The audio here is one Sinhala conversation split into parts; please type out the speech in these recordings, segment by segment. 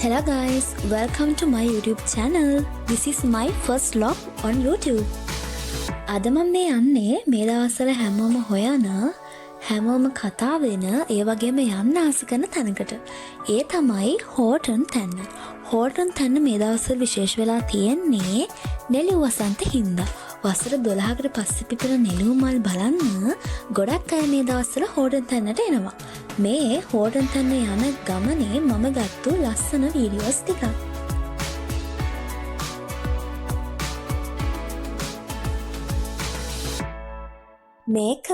Hello guys, welcome to my YouTube channel. This is my first vlog on YouTube. අද මම මේ යන්නේ මේ දවස්වල හැමෝම හොයන හැමෝම කතා වෙන ඒ වගේම යන්න ආස කරන තැනකට. ඒ තමයි හෝටන් තැන්න. හෝටන් තැන්න මේ දවස්වල විශේෂ වෙලා තියෙන්නේ නෙළුම් වසන්ත හින්දා. වසර 12කට පස්සේ පිපෙන නෙළුම් මල් බලන්න ගොඩක් අය මේ දවස්වල හෝටන් තැන්නට එනවා. මේ හෝටන් තැන්න යන ගමනේ මම ගත්තු ලස්සන වීඩියෝස් ටිකක්. මේක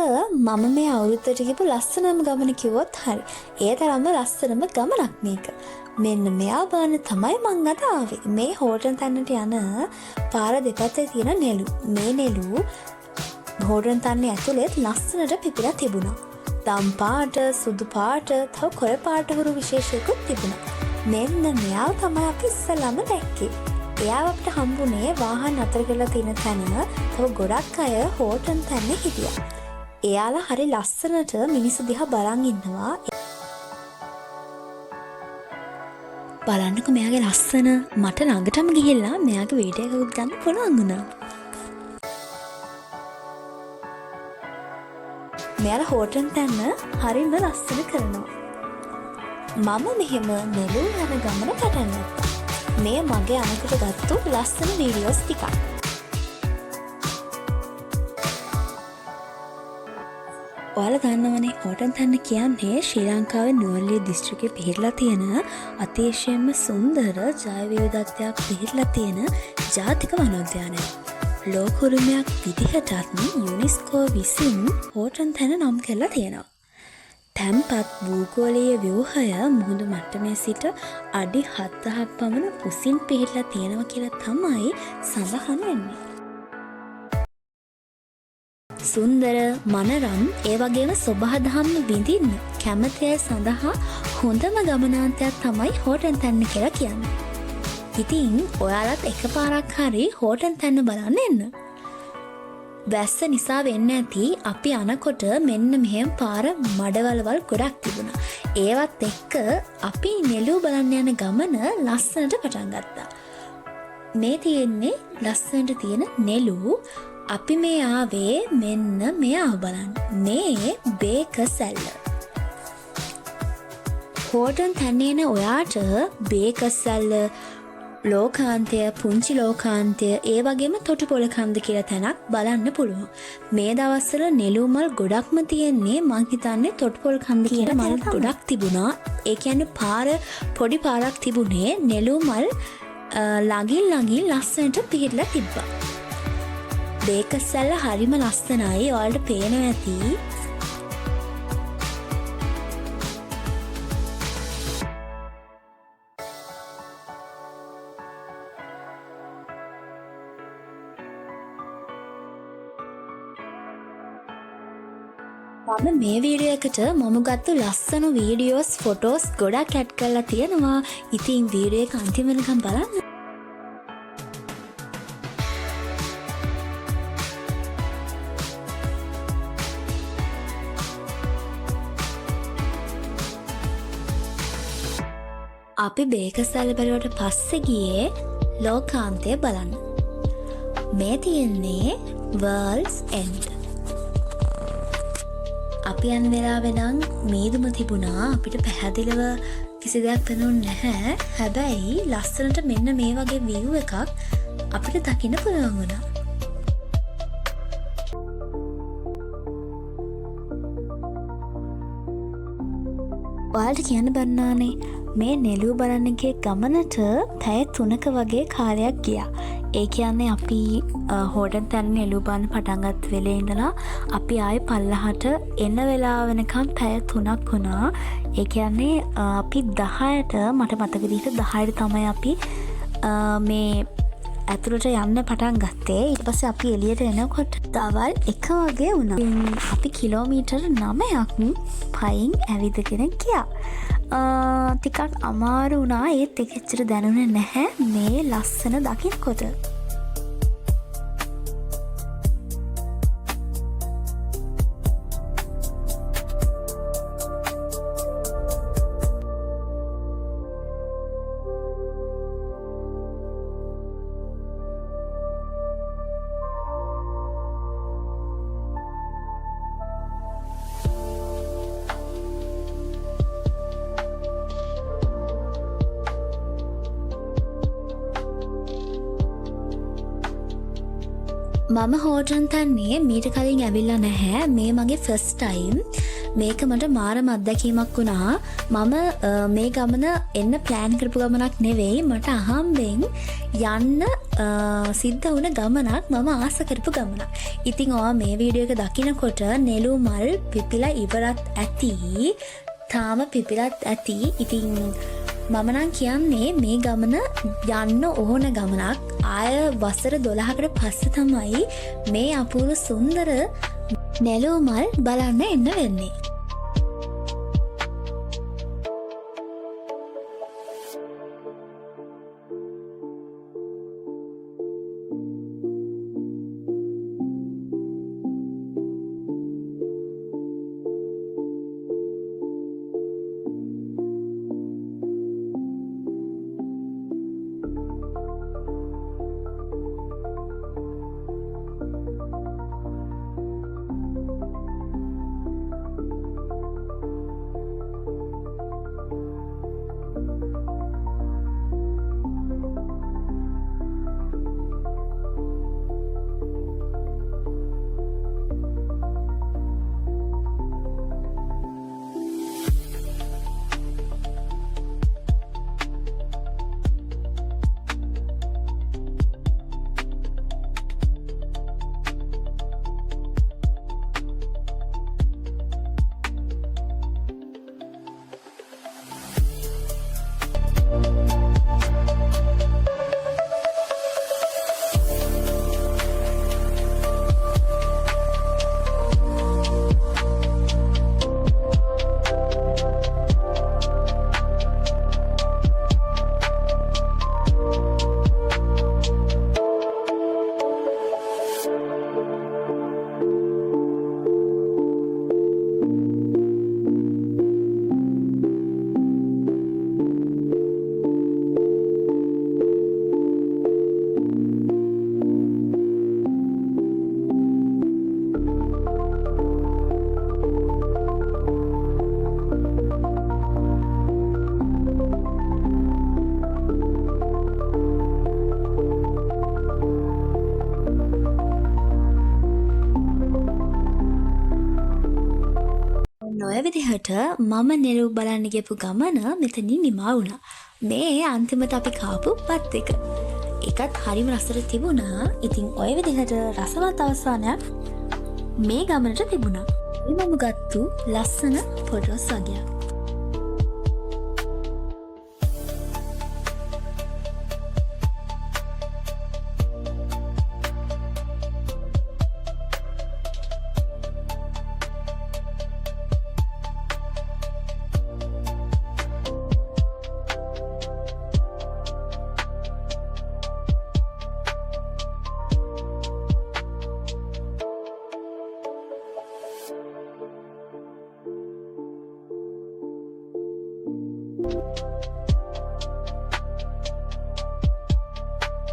මම මේ අවුරුද්දට ගිහපු ලස්සනම ගමන කිව්වොත් හරි. ඒ තරම්ම ලස්සනම ගමනක් මේක. මෙන්න මෙයා බලන්න තමයි මං අද ආවේ. මේ හෝටන් තැන්නට යන පාර දෙපැත්තේ තියෙන නෙළු. මේ නෙළු හෝටන් තැන්නේ ඇතුළේ ලස්සනට පිපිලා තිබුණා. දම් පාට, සුදු පාට, තව කොළ පාට වරු විශේෂයකුත් තිබුණා. මෙන්න මෙයා තමයි අපි ඉස්සෙල්ලාම දැක්කේ. එයාව අපිට හම්බුනේ වාහන අතර කරලා තියෙන තැන. තව ගොඩක් අය හෝටන් තැන්නේ හිටියා. එයාලා හරි ලස්සනට මිනිස්සු දිහා බලන් ඉන්නවා. බලන්නකෝ මෙයාගේ ලස්සන. මට ළඟටම ගිහිල්ලා මෙයාගේ වීඩියෝ එකක් ගන්න පුළුවන් වුණා. මෙයාලා හෝටන් තැන්න හරිම ලස්සන කරනවා. මම මෙහෙම නෙළුම් යන ගමන පටන් ගත්තා. මේ මගේ අනකට ගත්තු ලස්සන වීඩියෝස් ටිකක්. ඔයාලා දන්නවනේ හෝටන් තැන්න කියන්නේ ශ්‍රී ලංකාවේ නුවරඑළිය දිස්ත්‍රික්කයේ පිහිටලා තියෙන අතිශයින්ම සුන්දර ජෛව විවිධත්වයක් පිහිටලා තියෙන ජාතික වනෝද්‍යානයක්. ලෝක උරුමයක් විදිහටත් යුනෙස්කෝ විසින් හෝටන් තැන්න නම් කරලා තියෙනවා. තැන්පත් භූගෝලීය ව්‍යුහය මුහුදු මට්ටමේ සිට අඩි 7,000ක් පමණ උසින් පිහිටලා තියෙනවා කියලා තමයි සඳහන් වෙන්නේ. සුන්දර, මනරම්, ඒ වගේම සොබාදහම් විඳින්න කැමති අය සඳහා හොඳම ගමනාන්තයක් තමයි හෝටන් තැන්න කියලා කියන්නේ. ඉතින් ඔයාලත් එකපාරක් හරි හෝටන් තැන්න බලන්න එන්න. වැස්ස නිසා වෙන්න ඇති අපි අනකොට මෙන්න මෙහෙම පාර මඩවලවල් ගොඩක් තිබුණා. ඒවත් එක්ක අපි නෙළුම් බලන්න යන ගමන ලස්සනට පටන් ගත්තා. මේ තියෙන්නේ ලස්සනට තියෙන නෙළුම්. අපි මේ ආවේ මෙන්න මෙයාව බලන්න. මේ බේකසැල්ල. හෝටන් තැන්නේ එන ඔයාට බේකසැල්ල, ලෝකාන්තය, පුංචි ලෝකාන්තය, ඒ වගේම තොටුපොළ කන්ද කියලා තැනක් බලන්න පුළුවන්. මේ දවස්වල නෙළුම් මල් ගොඩක්ම තියෙන්නේ මං හිතන්නේ තොටුපොළ කන්ද කියලා මල් ගොඩක් තිබුණා. ඒ කියන්නේ පාර පොඩි පාරක් තිබුණේ නෙළුම් මල් ළඟින් ලස්සනට පිහිටලා තිබ්බා. බේකසැල්ල හරිම ලස්සනයි. ඔයාලට පේනවා ඇති. මම මේ වීඩියෝ එකට මම ගත්තු ලස්සන වීඩියෝස්, ෆොටෝස් ගොඩක් ඇඩ් කරලා තියෙනවා. ඉතින් වීඩියෝ එක අන්තිම වෙනකම් බලන්න. අපි බේකසැල්ල බැලුවට පස්සේ ගියේ ලෝකාන්තය බලන්න. මේ තියෙන්නේ වර්ල්ඩ්ස් එන්ඩ්. අපි යන වෙලාවෙ නම් මීදුම තිබුණා. අපිට පැහැදිලිව කිසි දෙයක් පේනුනේ නැහැ. හැබැයි ලස්සනට මෙන්න මේ වගේ view එකක් අපිට දකින්න පුළුවන් වුණා. ඔයාලට කියන්න බන්නානේ මේ නෙළුම් බලන්න ගිය ගමනට පැය 3ක වගේ කාලයක් ගියා. ඒ කියන්නේ අපි හෝටන් තැන්න නෙළුම් බලන්න පටන් ගත්ත වෙලේ ඉඳලා අපි ආයේ පල්ලහට එන වෙලාව වෙනකම් පැය 3ක් වුණා. ඒ කියන්නේ අපි 10ට මට මතක විදිහට 10ට තමයි අපි මේ ඇතුළට යන්න පටන් ගත්තේ. ඊට පස්සේ අපි එළියට එනකොට දවල් 1 වගේ වුණා. අපි කිලෝමීටර් 9ක් පයින් ඇවිදගෙන ගියා. ටිකක් අමාරු වුණා. ඒත් ඒක එච්චර දැනුනේ නැහැ මේ ලස්සන දකින්නකොට. මම හෝටන් තන්නේ මීට කලින් ඇවිල්ලා නැහැ. මේ මගේ ෆස්ට් ටයිම්. මේක මට මාරම අත්දැකීමක් වුණා. මම මේ ගමන එන්න ප්ලෑන් කරපු ගමනක් නෙවෙයි. මට අහම්බෙන් යන්න සිද්ධ වුණ ගමනක්, මම ආස කරපු ගමනක්. ඉතින් ඔයා මේ වීඩියෝ එක දකිනකොට නෙළු මල් පිපිලා ඉවරත් ඇති. තාම පිපිලත් ඇති. ඉතින් මම නම් කියන්නේ මේ ගමන යන්න ඕන ගමනක්. ආය වසර 12කට පස්සේ තමයි මේ අපූර්ව සුන්දර නෙළු මල් බලන්න එන්න වෙන්නේ. ඔය විදිහට මම නෙළු බලන්න ගියපු ගමන මෙතනින් නිමා වුණා. මේ අන්තිමට අපි කාපු පත් එක. ඒකත් හරිම රසට තිබුණා. ඉතින් ඔය විදිහට රසවත් අවසානයක් මේ ගමනට තිබුණා. මම ගත්තු ලස්සන ෆොටෝස් වගේ.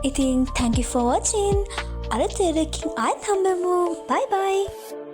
ඉතින් thank you for watching. අලුත් වීඩියෝ එකකින් ආයෙත් හම්බෙමු. Bye bye.